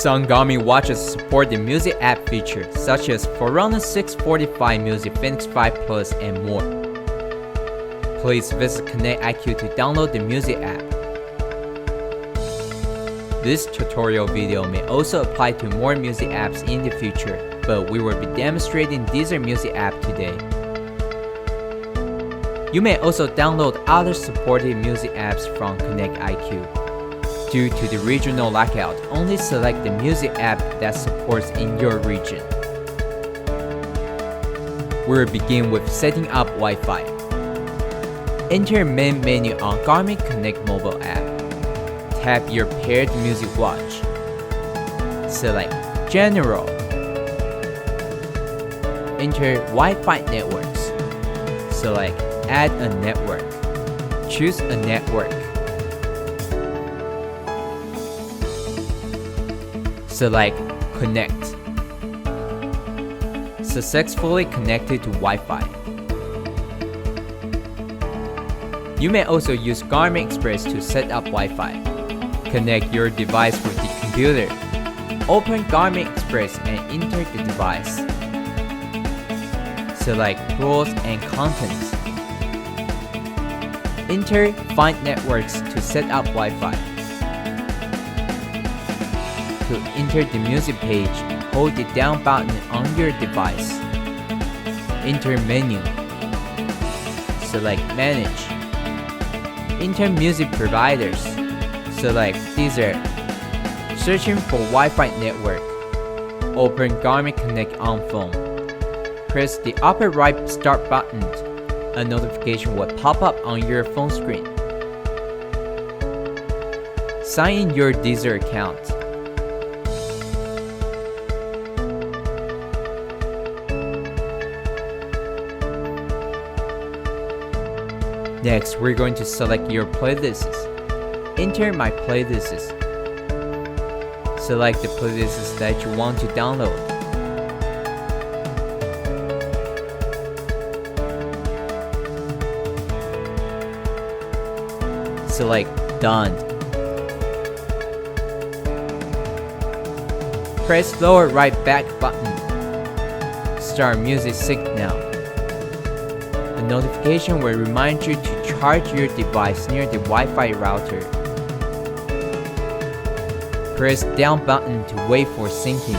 Some Garmin watches support the music app feature, such as Forerunner 645 Music, Phoenix 5 Plus, and more. Please visit Connect IQ to download the music app. This tutorial video may also apply to more music apps in the future, but we will be demonstrating Deezer music app today. You may also download other supported music apps from Connect IQ. Due to the regional lockout, only select the music app that supports in your region. We will begin with setting up Wi-Fi. Enter main menu on Garmin Connect mobile app. Tap your paired music watch. Select General. Enter Wi-Fi networks. Select Add a network. Choose a network. Select Connect. Successfully connected to Wi-Fi. You may also use Garmin Express to set up Wi-Fi. Connect your device with the computer. Open Garmin Express and enter the device. Select Tools and Contents. Enter Find Networks to set up Wi-Fi. To enter the music page, hold the down button on your device. Enter Menu. Select Manage. Enter Music Providers. Select Deezer. Searching for Wi-Fi network. Open Garmin Connect on phone. Press the upper right start button. A notification will pop up on your phone screen. Sign in your Deezer account. Next, we're going to select your playlists. Enter My Playlists. Select the playlists that you want to download. Select Done. Press lower right back button. Start music sync now. A notification will remind you to charge your device near the Wi-Fi router. Press down button to wait for syncing.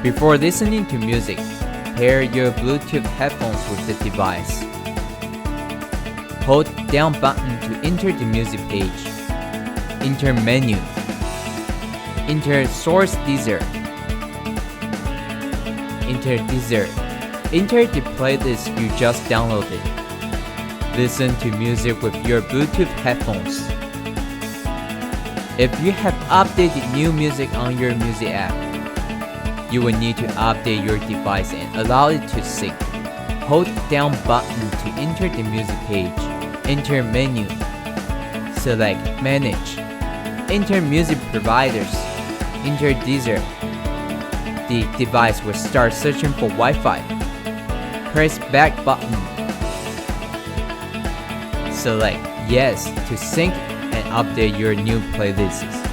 Before listening to music, pair your Bluetooth headphones with the device. Hold down button to enter the music page. Enter Menu. Enter Source Deezer. Enter Deezer. Enter the playlist you just downloaded. Listen to music with your Bluetooth headphones. If you have updated new music on your music app, you will need to update your device and allow it to sync. Hold down button to enter the music page. Enter Menu. Select Manage. Enter Music Providers. Enter Deezer. The device will start searching for Wi-Fi. Press back button. Select Yes to sync and update your new playlists.